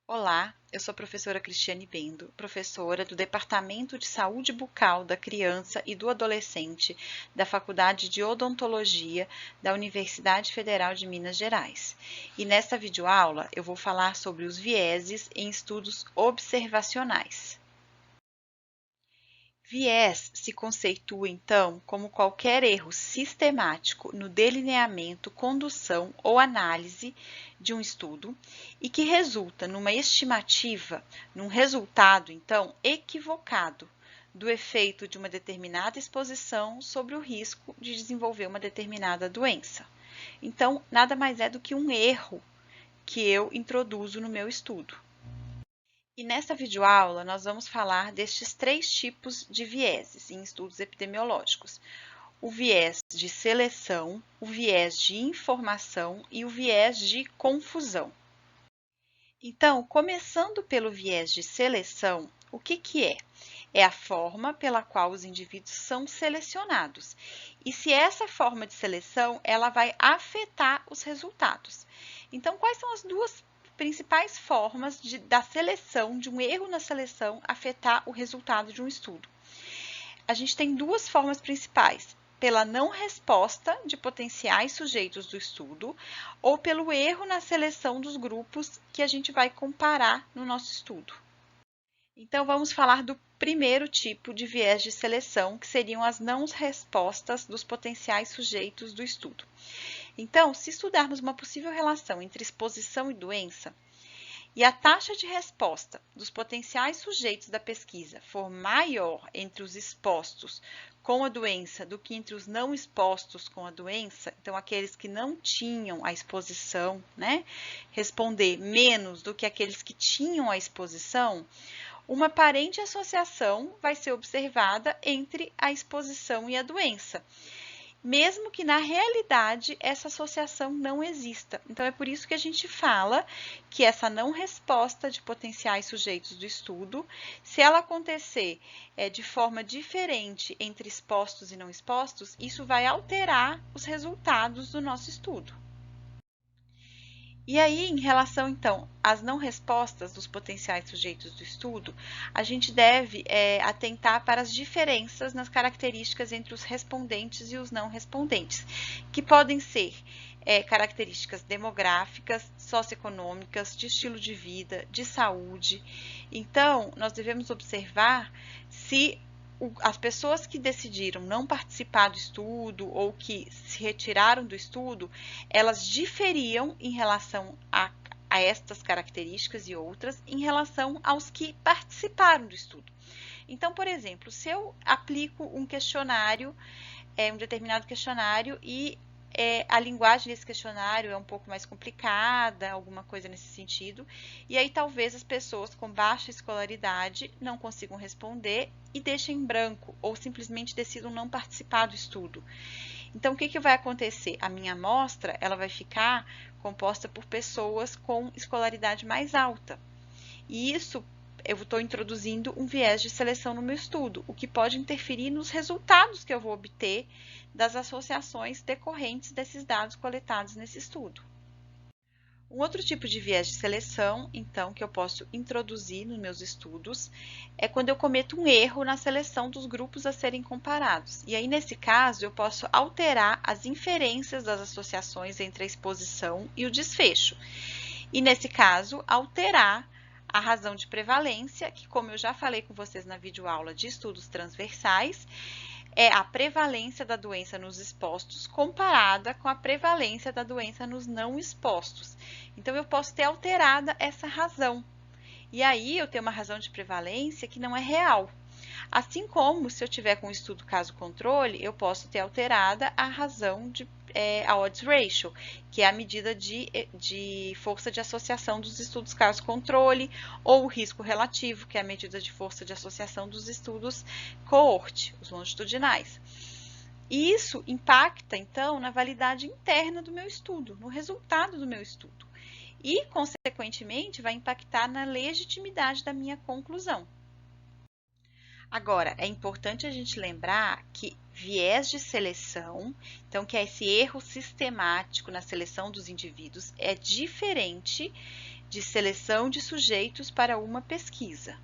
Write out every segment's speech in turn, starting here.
Olá, eu sou a professora Cristiane Bendo, professora do Departamento de Saúde Bucal da Criança e do Adolescente da Faculdade de Odontologia da Universidade Federal de Minas Gerais. E nesta videoaula eu vou falar sobre os vieses em estudos observacionais. Viés se conceitua, então, como qualquer erro sistemático no delineamento, condução ou análise de um estudo e que resulta numa estimativa, num resultado, então, equivocado do efeito de uma determinada exposição sobre o risco de desenvolver uma determinada doença. Então, nada mais é do que um erro que eu introduzo no meu estudo. E nesta videoaula, nós vamos falar destes três tipos de vieses em estudos epidemiológicos. O viés de seleção, o viés de informação e o viés de confusão. Então, começando pelo viés de seleção, o que é? É a forma pela qual os indivíduos são selecionados. E se essa forma de seleção, ela vai afetar os resultados. Então, quais são as duas principais formas da seleção, de um erro na seleção, afetar o resultado de um estudo? A gente tem duas formas principais: pela não resposta de potenciais sujeitos do estudo ou pelo erro na seleção dos grupos que a gente vai comparar no nosso estudo. Então, vamos falar do primeiro tipo de viés de seleção, que seriam as não respostas dos potenciais sujeitos do estudo. Então, se estudarmos uma possível relação entre exposição e doença, e a taxa de resposta dos potenciais sujeitos da pesquisa for maior entre os expostos com a doença do que entre os não expostos com a doença, então aqueles que não tinham a exposição, responder menos do que aqueles que tinham a exposição, uma aparente associação vai ser observada entre a exposição e a doença, mesmo que na realidade essa associação não exista. Então, é por isso que a gente fala que essa não resposta de potenciais sujeitos do estudo, se ela acontecer de forma diferente entre expostos e não expostos, isso vai alterar os resultados do nosso estudo. E aí, em relação, então, às não respostas dos potenciais sujeitos do estudo, a gente deve atentar para as diferenças nas características entre os respondentes e os não respondentes, que podem ser características demográficas, socioeconômicas, de estilo de vida, de saúde. Então, nós devemos observar se as pessoas que decidiram não participar do estudo ou que se retiraram do estudo, elas diferiam em relação a estas características e outras em relação aos que participaram do estudo. Então, por exemplo, se eu aplico um questionário, um determinado questionário e a linguagem desse questionário é um pouco mais complicada, alguma coisa nesse sentido, e aí talvez as pessoas com baixa escolaridade não consigam responder e deixem em branco, ou simplesmente decidam não participar do estudo. Então, o que vai acontecer? A minha amostra ela vai ficar composta por pessoas com escolaridade mais alta. E isso eu estou introduzindo um viés de seleção no meu estudo, o que pode interferir nos resultados que eu vou obter das associações decorrentes desses dados coletados nesse estudo. Um outro tipo de viés de seleção, então, que eu posso introduzir nos meus estudos, é quando eu cometo um erro na seleção dos grupos a serem comparados. E aí, nesse caso, eu posso alterar as inferências das associações entre a exposição e o desfecho. E, nesse caso, alterar a razão de prevalência, que, como eu já falei com vocês na videoaula de estudos transversais, é a prevalência da doença nos expostos comparada com a prevalência da doença nos não expostos. Então, eu posso ter alterada essa razão. E aí, eu tenho uma razão de prevalência que não é real. Assim como, se eu tiver com o estudo caso-controle, eu posso ter alterada a razão a odds ratio, que é a medida de força de associação dos estudos caso-controle, ou o risco relativo, que é a medida de força de associação dos estudos cohort, os longitudinais. E isso impacta, então, na validade interna do meu estudo, no resultado do meu estudo. E, consequentemente, vai impactar na legitimidade da minha conclusão. Agora, é importante a gente lembrar que viés de seleção, então que é esse erro sistemático na seleção dos indivíduos, é diferente de seleção de sujeitos para uma pesquisa.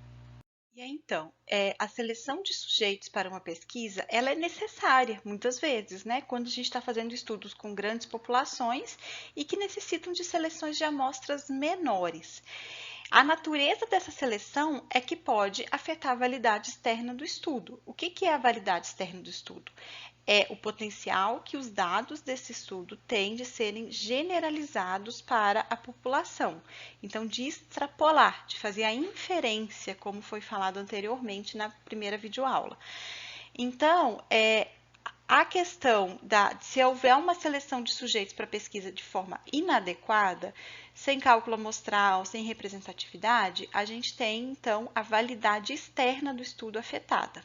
E aí, então, a seleção de sujeitos para uma pesquisa, ela é necessária, muitas vezes, né? Quando a gente está fazendo estudos com grandes populações e que necessitam de seleções de amostras menores. A natureza dessa seleção é que pode afetar a validade externa do estudo. O que é a validade externa do estudo? É o potencial que os dados desse estudo têm de serem generalizados para a população. Então, de extrapolar, de fazer a inferência, como foi falado anteriormente na primeira videoaula. Então, a questão se houver uma seleção de sujeitos para pesquisa de forma inadequada, sem cálculo amostral, sem representatividade, a gente tem, então, a validade externa do estudo afetada.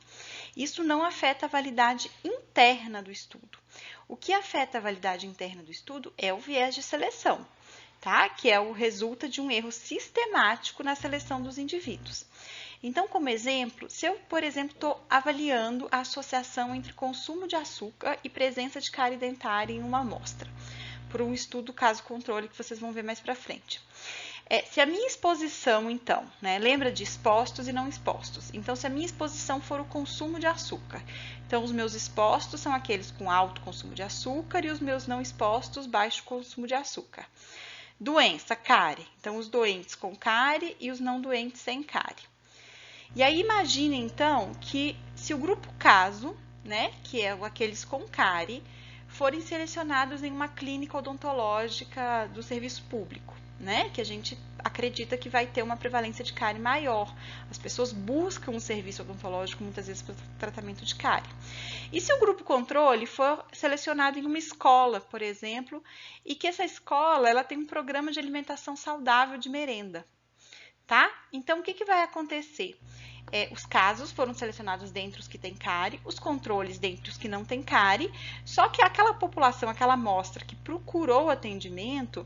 Isso não afeta a validade interna do estudo. O que afeta a validade interna do estudo é o viés de seleção, tá? Que é o resulta de um erro sistemático na seleção dos indivíduos. Então, como exemplo, se eu, por exemplo, estou avaliando a associação entre consumo de açúcar e presença de cárie dentária em uma amostra, por um estudo caso-controle que vocês vão ver mais para frente. Se a minha exposição, então, né, lembra de expostos e não expostos. Então, se a minha exposição for o consumo de açúcar, então os meus expostos são aqueles com alto consumo de açúcar e os meus não expostos, baixo consumo de açúcar. Doença, cárie. Então, os doentes com cárie e os não doentes sem cárie. E aí, imagine, então, que se o grupo caso, né, que é aqueles com cárie, forem selecionados em uma clínica odontológica do serviço público, né, que a gente acredita que vai ter uma prevalência de cárie maior. As pessoas buscam um serviço odontológico muitas vezes para tratamento de cárie. E se o grupo controle for selecionado em uma escola, por exemplo, e que essa escola ela tem um programa de alimentação saudável de merenda, tá? Então, o que vai acontecer? Os casos foram selecionados dentre os que têm cárie, os controles dentre os que não têm cárie, só que aquela população, aquela amostra que procurou atendimento,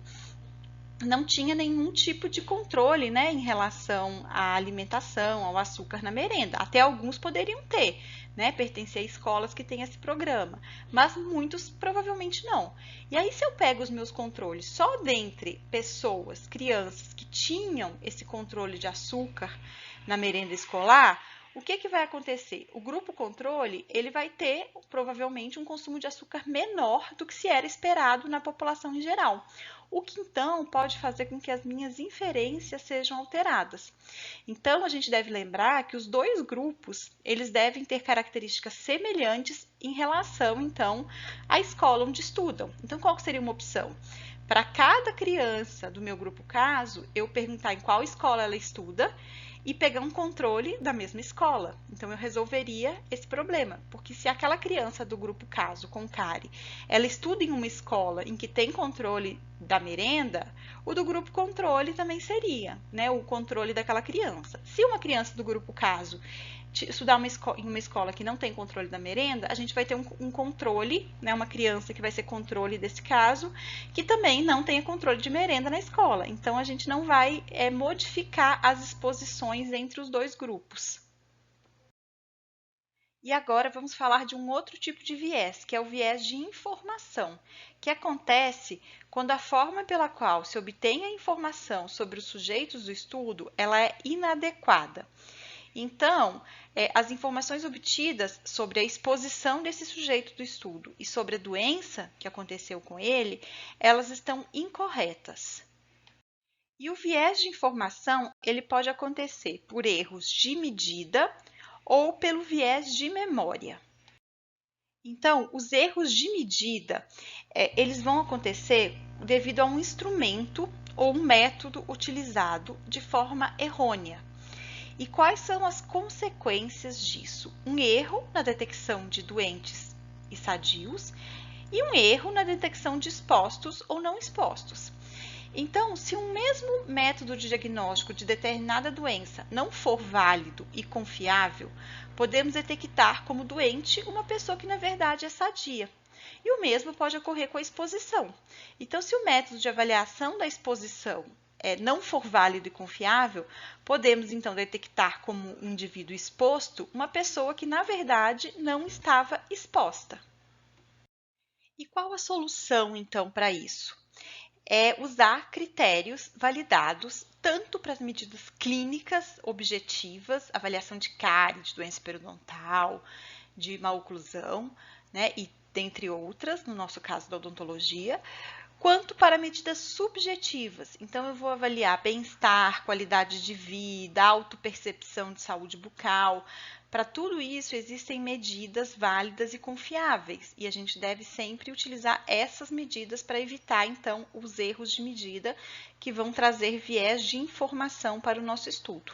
não tinha nenhum tipo de controle, né, em relação à alimentação, ao açúcar na merenda. Até alguns poderiam ter, né, pertencer a escolas que têm esse programa, mas muitos provavelmente não. E aí, se eu pego os meus controles só dentre pessoas, crianças que tinham esse controle de açúcar na merenda escolar, o que vai acontecer? O grupo controle, ele vai ter provavelmente um consumo de açúcar menor do que se era esperado na população em geral. O que então pode fazer com que as minhas inferências sejam alteradas. Então, a gente deve lembrar que os dois grupos, eles devem ter características semelhantes em relação, então, à escola onde estudam. Então, qual seria uma opção? Para cada criança do meu grupo caso, eu perguntar em qual escola ela estuda e pegar um controle da mesma escola. Então, eu resolveria esse problema, porque se aquela criança do grupo caso com cárie, ela estuda em uma escola em que tem controle da merenda, o do grupo controle também seria, né, o controle daquela criança. Se uma criança do grupo caso estudar em uma escola que não tem controle da merenda, a gente vai ter um controle, né, uma criança que vai ser controle desse caso, que também não tenha controle de merenda na escola. Então, a gente não vai modificar as exposições entre os dois grupos. E agora vamos falar de um outro tipo de viés, que é o viés de informação, que acontece quando a forma pela qual se obtém a informação sobre os sujeitos do estudo, ela é inadequada. Então, as informações obtidas sobre a exposição desse sujeito do estudo e sobre a doença que aconteceu com ele, elas estão incorretas. E o viés de informação, ele pode acontecer por erros de medida ou pelo viés de memória. Então, os erros de medida, eles vão acontecer devido a um instrumento ou um método utilizado de forma errônea. E quais são as consequências disso? Um erro na detecção de doentes e sadios e um erro na detecção de expostos ou não expostos. Então, se um mesmo método de diagnóstico de determinada doença não for válido e confiável, podemos detectar como doente uma pessoa que na verdade é sadia. E o mesmo pode ocorrer com a exposição. Então, se o método de avaliação da exposição não for válido e confiável, podemos então detectar como um indivíduo exposto uma pessoa que na verdade não estava exposta. E qual a solução então para isso? é usar critérios validados tanto para as medidas clínicas objetivas, avaliação de cárie, de doença periodontal, de má oclusão, né, e dentre outras, no nosso caso da odontologia, quanto para medidas subjetivas. Então, eu vou avaliar bem-estar, qualidade de vida, autopercepção de saúde bucal. Para tudo isso, existem medidas válidas e confiáveis, e a gente deve sempre utilizar essas medidas para evitar, então, os erros de medida que vão trazer viés de informação para o nosso estudo.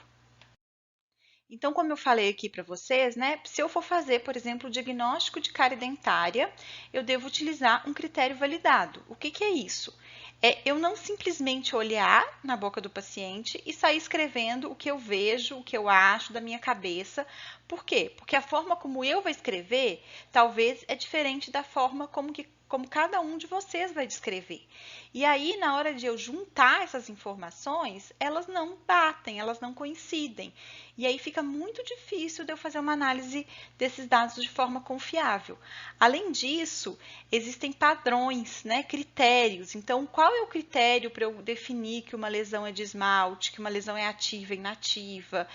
Então, como eu falei aqui para vocês, né, se eu for fazer, por exemplo, o diagnóstico de cárie dentária, eu devo utilizar um critério validado. O que é isso? É eu não simplesmente olhar na boca do paciente e sair escrevendo o que eu vejo, o que eu acho da minha cabeça. Por quê? Porque a forma como eu vou escrever, talvez é diferente da forma como cada um de vocês vai descrever. E aí, na hora de eu juntar essas informações, elas não batem, elas não coincidem. E aí fica muito difícil de eu fazer uma análise desses dados de forma confiável. Além disso, existem padrões, né, critérios. Então, qual é o critério para eu definir que uma lesão é de esmalte, que uma lesão é ativa e inativa?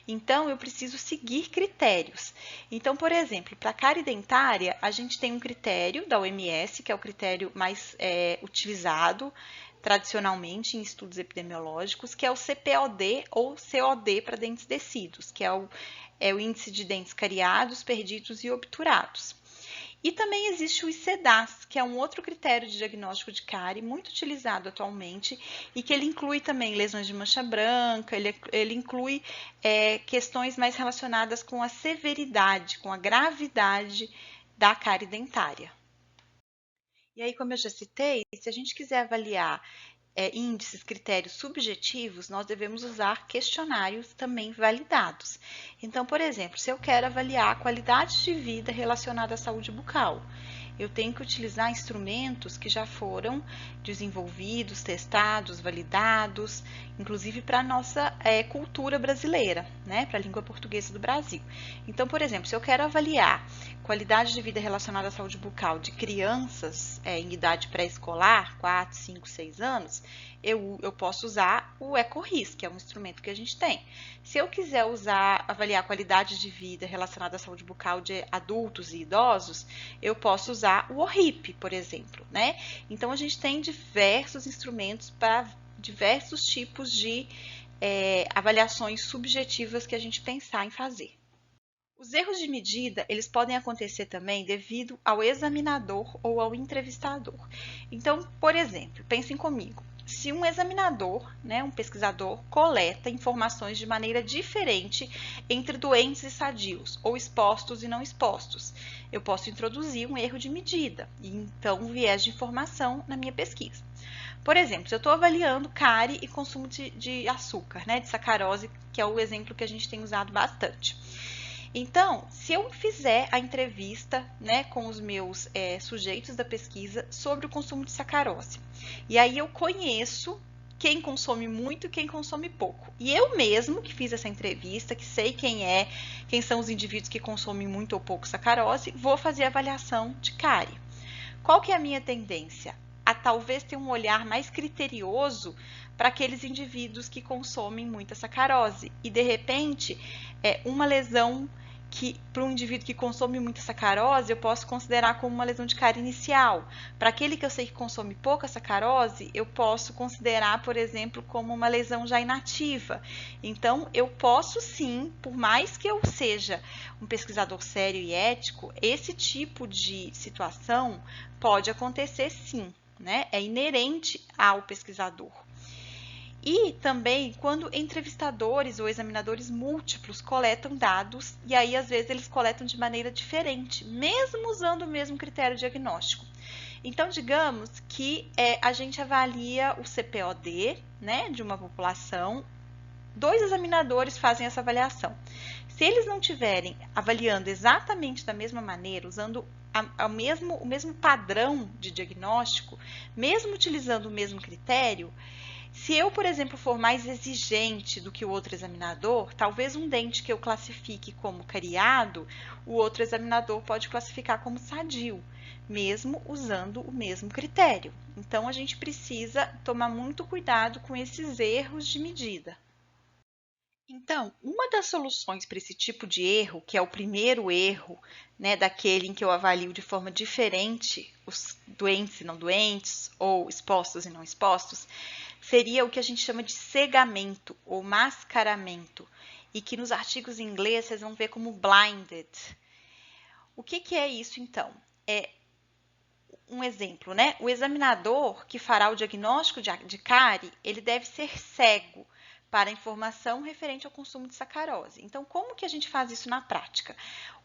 Então, eu preciso seguir critérios. Então, por exemplo, para a cárie dentária, a gente tem um critério da OMS, que é o critério mais utilizado tradicionalmente em estudos epidemiológicos, que é o CPOD ou COD para dentes descidos, que é o índice de dentes cariados, perdidos e obturados. E também existe o ICDAS, que é um outro critério de diagnóstico de cárie muito utilizado atualmente e que ele inclui também lesões de mancha branca, ele inclui questões mais relacionadas com a severidade, com a gravidade da cárie dentária. E aí, como eu já citei, se a gente quiser avaliar índices, critérios subjetivos, nós devemos usar questionários também validados. Então, por exemplo, se eu quero avaliar a qualidade de vida relacionada à saúde bucal, eu tenho que utilizar instrumentos que já foram desenvolvidos, testados, validados, inclusive para a nossa cultura brasileira, né, para a língua portuguesa do Brasil. Então, por exemplo, se eu quero avaliar qualidade de vida relacionada à saúde bucal de crianças em idade pré-escolar, 4, 5, 6 anos, eu posso usar o EcoRIS, que é um instrumento que a gente tem. Se eu quiser avaliar a qualidade de vida relacionada à saúde bucal de adultos e idosos, eu posso usar o ORIP, por exemplo, né? Então, a gente tem diversos instrumentos para diversos tipos de avaliações subjetivas que a gente pensar em fazer. Os erros de medida, eles podem acontecer também devido ao examinador ou ao entrevistador. Então, por exemplo, pensem comigo, se um examinador, né, um pesquisador, coleta informações de maneira diferente entre doentes e sadios, ou expostos e não expostos, eu posso introduzir um erro de medida, e então um viés de informação na minha pesquisa. Por exemplo, se eu estou avaliando cárie e consumo de açúcar, né, de sacarose, que é o exemplo que a gente tem usado bastante. Então, se eu fizer a entrevista, né, com os meus sujeitos da pesquisa sobre o consumo de sacarose, e aí eu conheço quem consome muito e quem consome pouco. E eu mesmo que fiz essa entrevista, que sei quem são os indivíduos que consomem muito ou pouco sacarose, vou fazer a avaliação de cárie. Qual que é a minha tendência? A talvez ter um olhar mais criterioso para aqueles indivíduos que consomem muita sacarose. E, de repente, uma lesão que para um indivíduo que consome muita sacarose, eu posso considerar como uma lesão de cárie inicial. Para aquele que eu sei que consome pouca sacarose, eu posso considerar, por exemplo, como uma lesão já inativa. Então, eu posso sim, por mais que eu seja um pesquisador sério e ético, esse tipo de situação pode acontecer sim, né? É inerente ao pesquisador. E também quando entrevistadores ou examinadores múltiplos coletam dados, e aí às vezes eles coletam de maneira diferente, mesmo usando o mesmo critério diagnóstico. Então, digamos que a gente avalia o CPOD, né, de uma população, 2 examinadores fazem essa avaliação. Se eles não estiverem avaliando exatamente da mesma maneira, usando o mesmo padrão de diagnóstico, mesmo utilizando o mesmo critério, Se eu, por exemplo, for mais exigente do que o outro examinador, talvez um dente que eu classifique como cariado, o outro examinador pode classificar como sadio, mesmo usando o mesmo critério. Então, a gente precisa tomar muito cuidado com esses erros de medida. Então, uma das soluções para esse tipo de erro, que é o primeiro erro, né, daquele em que eu avalio de forma diferente os doentes e não doentes, ou expostos e não expostos, seria o que a gente chama de cegamento ou mascaramento, e que nos artigos em inglês vocês vão ver como blinded. O que é isso, então? É um exemplo, né? O examinador que fará o diagnóstico de cárie, ele deve ser cego para a informação referente ao consumo de sacarose. Então, como que a gente faz isso na prática?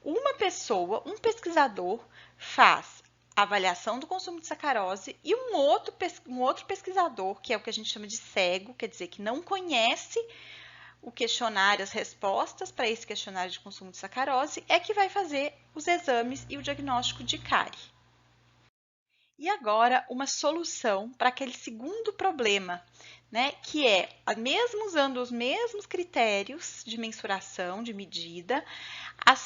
Uma pessoa, um pesquisador, faz a avaliação do consumo de sacarose e um outro pesquisador, que é o que a gente chama de cego, quer dizer, que não conhece o questionário, as respostas para esse questionário de consumo de sacarose, é que vai fazer os exames e o diagnóstico de cárie. E agora, uma solução para aquele segundo problema, né, que é, mesmo usando os mesmos critérios de mensuração, de medida,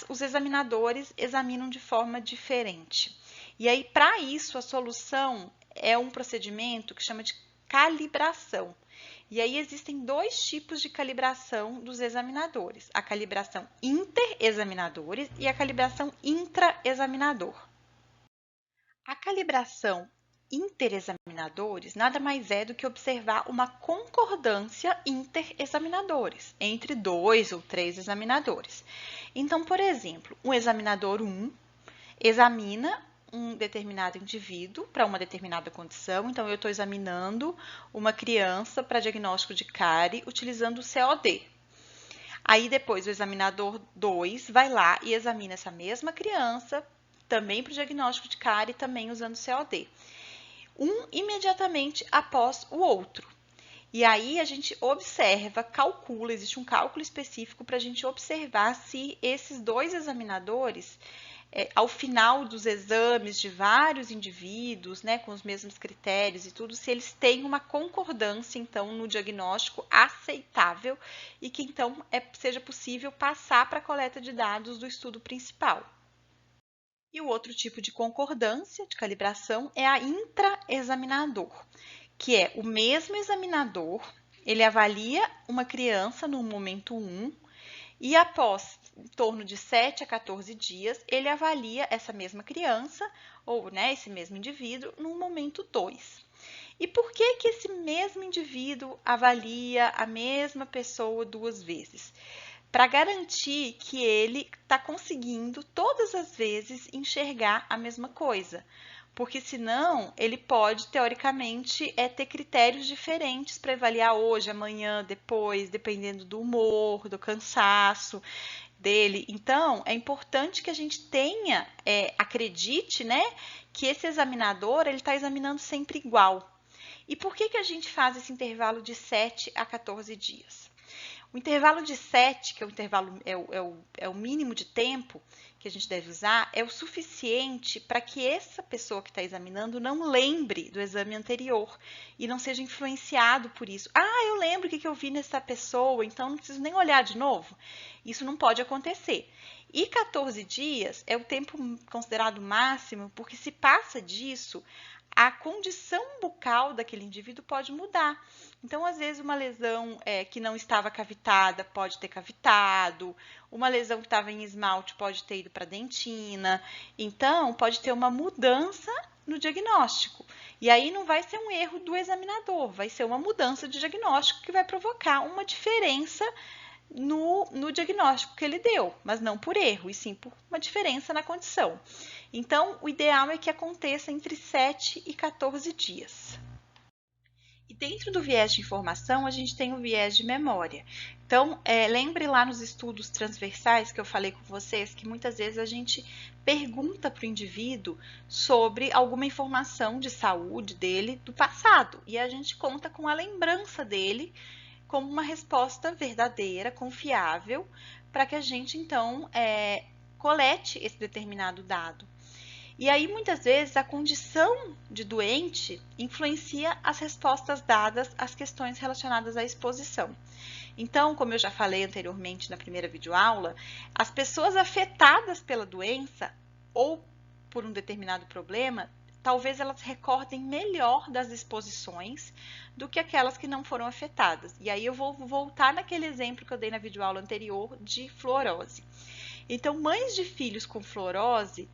os examinadores examinam de forma diferente. E aí, para isso, a solução é um procedimento que chama de calibração. E aí existem dois tipos de calibração dos examinadores: a calibração interexaminadores e a calibração intraexaminador. A calibração interexaminadores nada mais é do que observar uma concordância interexaminadores, entre 2 ou 3 examinadores. Então, por exemplo, o examinador 1 examina um determinado indivíduo para uma determinada condição. Então, eu estou examinando uma criança para diagnóstico de cárie utilizando o COD. Aí, depois, o examinador 2 vai lá e examina essa mesma criança também para o diagnóstico de cárie, também usando COD. Um imediatamente após o outro. E aí a gente observa, calcula, existe um cálculo específico para a gente observar se esses dois examinadores, ao final dos exames de vários indivíduos, né, com os mesmos critérios e tudo, se eles têm uma concordância, então, no diagnóstico aceitável e que, então, seja possível passar para a coleta de dados do estudo principal. E o outro tipo de concordância, de calibração, é a intraexaminador, que é o mesmo examinador, ele avalia uma criança no momento 1 e após em torno de 7 a 14 dias, ele avalia essa mesma criança, ou né, esse mesmo indivíduo, no momento 2. E por que esse mesmo indivíduo avalia a mesma pessoa 2 vezes? Para garantir que ele está conseguindo todas as vezes enxergar a mesma coisa. Porque senão ele pode, teoricamente, ter critérios diferentes para avaliar hoje, amanhã, depois, dependendo do humor, do cansaço dele. Então, é importante que a gente tenha, acredite, né, que esse examinador ele está examinando sempre igual. E por que a gente faz esse intervalo de 7 a 14 dias? O intervalo de 7, que é o intervalo é o mínimo de tempo que a gente deve usar, é o suficiente para que essa pessoa que está examinando não lembre do exame anterior e não seja influenciado por isso. Ah, eu lembro o que eu vi nessa pessoa, então não preciso nem olhar de novo. Isso não pode acontecer. E 14 dias é o tempo considerado máximo, porque se passa disso, a condição bucal daquele indivíduo pode mudar. Então, às vezes, uma lesão que não estava cavitada pode ter cavitado, uma lesão que estava em esmalte pode ter ido para dentina. Então, pode ter uma mudança no diagnóstico. E aí não vai ser um erro do examinador, vai ser uma mudança de diagnóstico que vai provocar uma diferença no diagnóstico que ele deu, mas não por erro, e sim por uma diferença na condição. Então, o ideal é que aconteça entre 7 e 14 dias. E dentro do viés de informação, a gente tem o viés de memória. Então, lembre lá nos estudos transversais que eu falei com vocês, que muitas vezes a gente pergunta para o indivíduo sobre alguma informação de saúde dele do passado, e a gente conta com a lembrança dele como uma resposta verdadeira, confiável, para que a gente, então, colete esse determinado dado. E aí, muitas vezes, a condição de doente influencia as respostas dadas às questões relacionadas à exposição. Então, como eu já falei anteriormente na primeira videoaula, as pessoas afetadas pela doença ou por um determinado problema, talvez elas recordem melhor das exposições do que aquelas que não foram afetadas. E aí eu vou voltar naquele exemplo que eu dei na videoaula anterior de fluorose. Então, mães de filhos com fluorose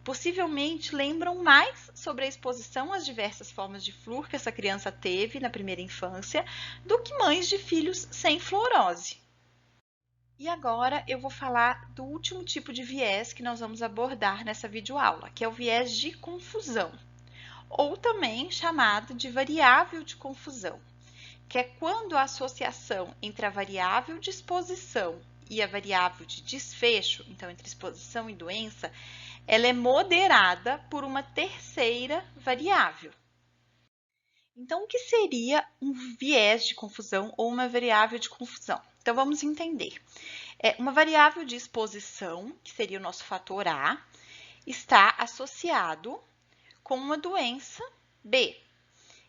possivelmente lembram mais sobre a exposição às diversas formas de flúor que essa criança teve na primeira infância do que mães de filhos sem fluorose. E agora eu vou falar do último tipo de viés que nós vamos abordar nessa videoaula, que é o viés de confusão, ou também chamado de variável de confusão, que é quando a associação entre a variável de exposição e a variável de desfecho, então entre exposição e doença, ela é moderada por uma terceira variável. Então, o que seria um viés de confusão ou uma variável de confusão? Então, vamos entender. Uma variável de exposição, que seria o nosso fator A, está associado com uma doença B.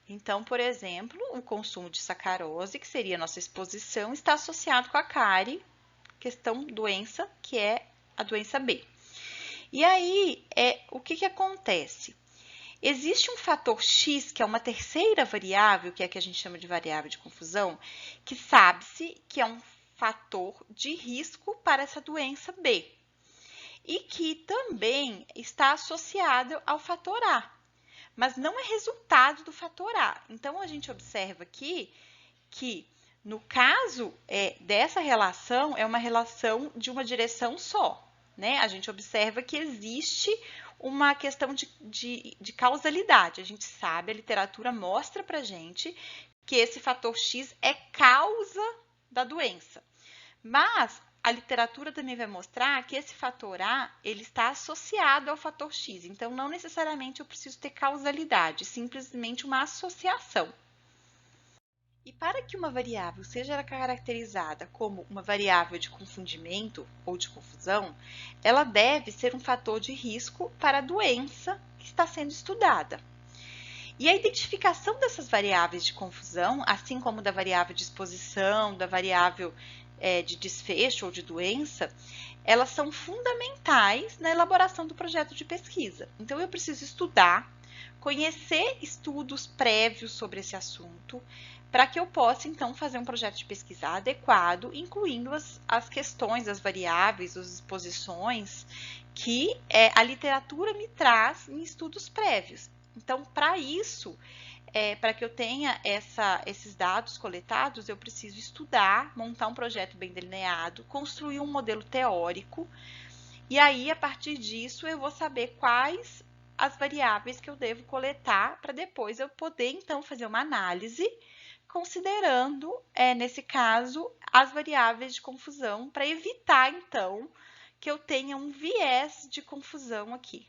Então, por exemplo, o consumo de sacarose, que seria a nossa exposição, está associado com a cárie, questão doença, que é a doença B. E aí, o que acontece? Existe um fator X, que é uma terceira variável, que é a que a gente chama de variável de confusão, que sabe-se que é um fator de risco para essa doença B. E que também está associado ao fator A, mas não é resultado do fator A. Então, a gente observa aqui que, no caso dessa relação, é uma relação de uma direção só. Né? A gente observa que existe uma questão de causalidade. A gente sabe, a literatura mostra para a gente que esse fator X é causa da doença. Mas a literatura também vai mostrar que esse fator A ele está associado ao fator X. Então, não necessariamente eu preciso ter causalidade, simplesmente uma associação. E para que uma variável seja caracterizada como uma variável de confundimento ou de confusão, ela deve ser um fator de risco para a doença que está sendo estudada. E a identificação dessas variáveis de confusão, assim como da variável de exposição, da variável de desfecho ou de doença, elas são fundamentais na elaboração do projeto de pesquisa. Então, eu preciso estudar, conhecer estudos prévios sobre esse assunto, para que eu possa, então, fazer um projeto de pesquisa adequado, incluindo as questões, as variáveis, as exposições que a literatura me traz em estudos prévios. Então, para isso, para que eu tenha esses dados coletados, eu preciso estudar, montar um projeto bem delineado, construir um modelo teórico, e aí, a partir disso, eu vou saber quais as variáveis que eu devo coletar, para depois eu poder, então, fazer uma análise considerando, nesse caso, as variáveis de confusão, para evitar, então, que eu tenha um viés de confusão aqui.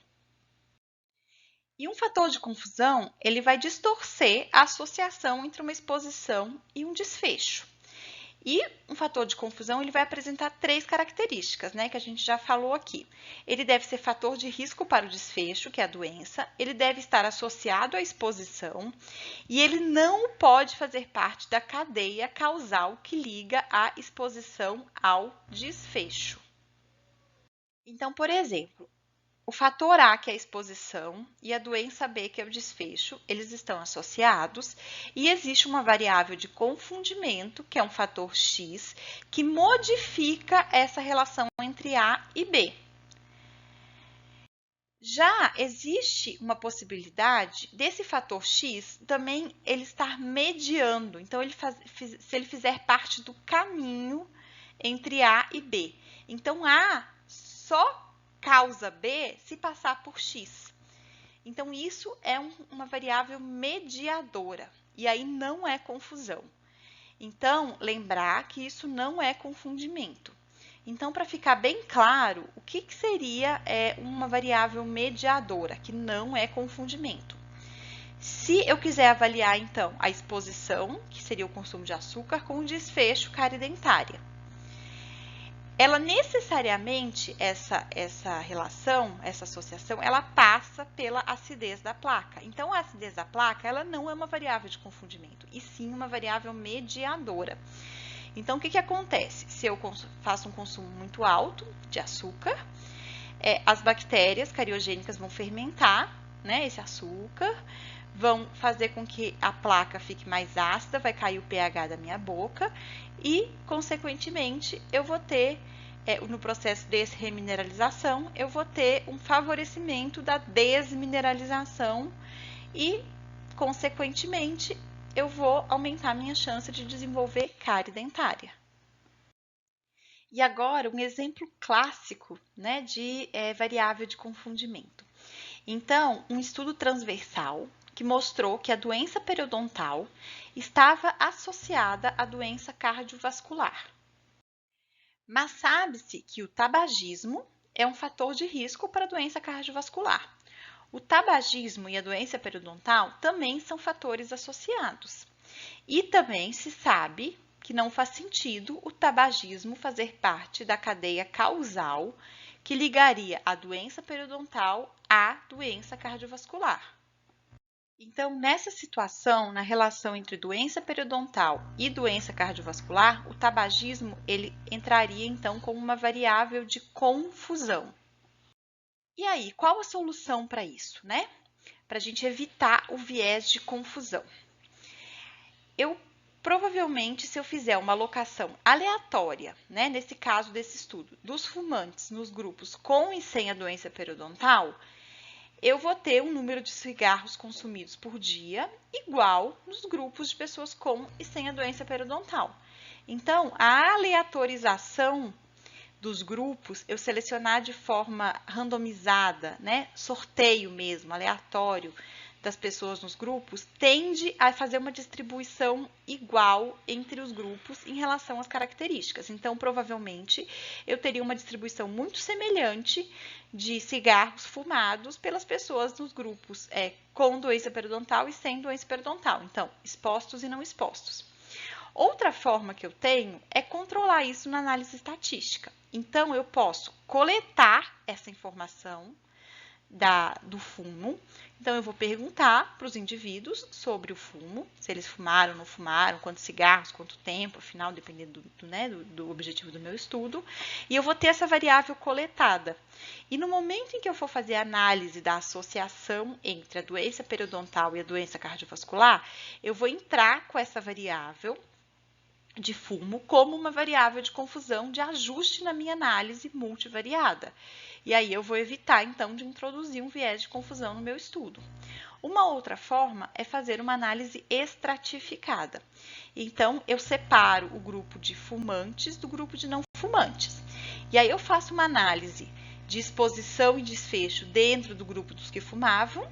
E um fator de confusão, ele vai distorcer a associação entre uma exposição e um desfecho. E um fator de confusão, ele vai apresentar 3 características, né, que a gente já falou aqui. Ele deve ser fator de risco para o desfecho, que é a doença, ele deve estar associado à exposição e ele não pode fazer parte da cadeia causal que liga a exposição ao desfecho. Então, por exemplo, o fator A, que é a exposição, e a doença B, que é o desfecho, eles estão associados e existe uma variável de confundimento, que é um fator X, que modifica essa relação entre A e B. Já existe uma possibilidade desse fator X também ele estar mediando, então se ele fizer parte do caminho entre A e B. Então, A só causa B se passar por X. Então, isso é uma variável mediadora, e aí não é confusão. Então, lembrar que isso não é confundimento. Então, para ficar bem claro, o que seria uma variável mediadora, que não é confundimento? Se eu quiser avaliar, então, a exposição, que seria o consumo de açúcar, com o desfecho cárie dentária. ela necessariamente, essa relação, essa associação, ela passa pela acidez da placa. Então, a acidez da placa, ela não é uma variável de confundimento, e sim uma variável mediadora. Então, o que acontece? Se eu faço um consumo muito alto de açúcar, as bactérias cariogênicas vão fermentar, né, esse açúcar, vão fazer com que a placa fique mais ácida, vai cair o pH da minha boca e, consequentemente, eu vou ter, no processo de desremineralização, eu vou ter um favorecimento da desmineralização e, consequentemente, eu vou aumentar minha chance de desenvolver cárie dentária. E agora, um exemplo clássico, né, de variável de confundimento. Então, um estudo transversal que mostrou que a doença periodontal estava associada à doença cardiovascular. Mas sabe-se que o tabagismo é um fator de risco para a doença cardiovascular. O tabagismo e a doença periodontal também são fatores associados. E também se sabe que não faz sentido o tabagismo fazer parte da cadeia causal que ligaria a doença periodontal à doença cardiovascular. Então, nessa situação, na relação entre doença periodontal e doença cardiovascular, o tabagismo ele entraria então como uma variável de confusão. E aí, qual a solução para isso, né? Para a gente evitar o viés de confusão. Provavelmente, se eu fizer uma alocação aleatória, né, nesse caso desse estudo, dos fumantes nos grupos com e sem a doença periodontal, eu vou ter um número de cigarros consumidos por dia igual nos grupos de pessoas com e sem a doença periodontal. Então, a aleatorização dos grupos, eu selecionar de forma randomizada, né, sorteio mesmo, aleatório, das pessoas nos grupos, tende a fazer uma distribuição igual entre os grupos em relação às características. Então, provavelmente, eu teria uma distribuição muito semelhante de cigarros fumados pelas pessoas nos grupos com doença periodontal e sem doença periodontal. Então, expostos e não expostos. Outra forma que eu tenho é controlar isso na análise estatística. Então, eu posso coletar essa informação do fumo. Então, eu vou perguntar para os indivíduos sobre o fumo, se eles fumaram ou não fumaram, quantos cigarros, quanto tempo, afinal, dependendo do objetivo do meu estudo. E eu vou ter essa variável coletada. E no momento em que eu for fazer a análise da associação entre a doença periodontal e a doença cardiovascular, eu vou entrar com essa variável de fumo como uma variável de confusão de ajuste na minha análise multivariada. E aí eu vou evitar, então, de introduzir um viés de confusão no meu estudo. Uma outra forma é fazer uma análise estratificada. Então, eu separo o grupo de fumantes do grupo de não fumantes. E aí eu faço uma análise de exposição e desfecho dentro do grupo dos que fumavam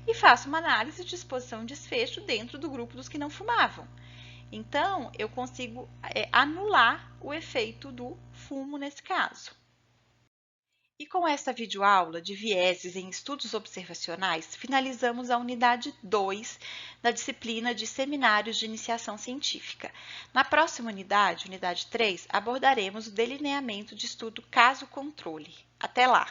e faço uma análise de exposição e desfecho dentro do grupo dos que não fumavam. Então, eu consigo anular o efeito do fumo nesse caso. E com essa videoaula de vieses em estudos observacionais, finalizamos a unidade 2 da disciplina de Seminários de Iniciação Científica. Na próxima unidade 3, abordaremos o delineamento de estudo caso-controle. Até lá!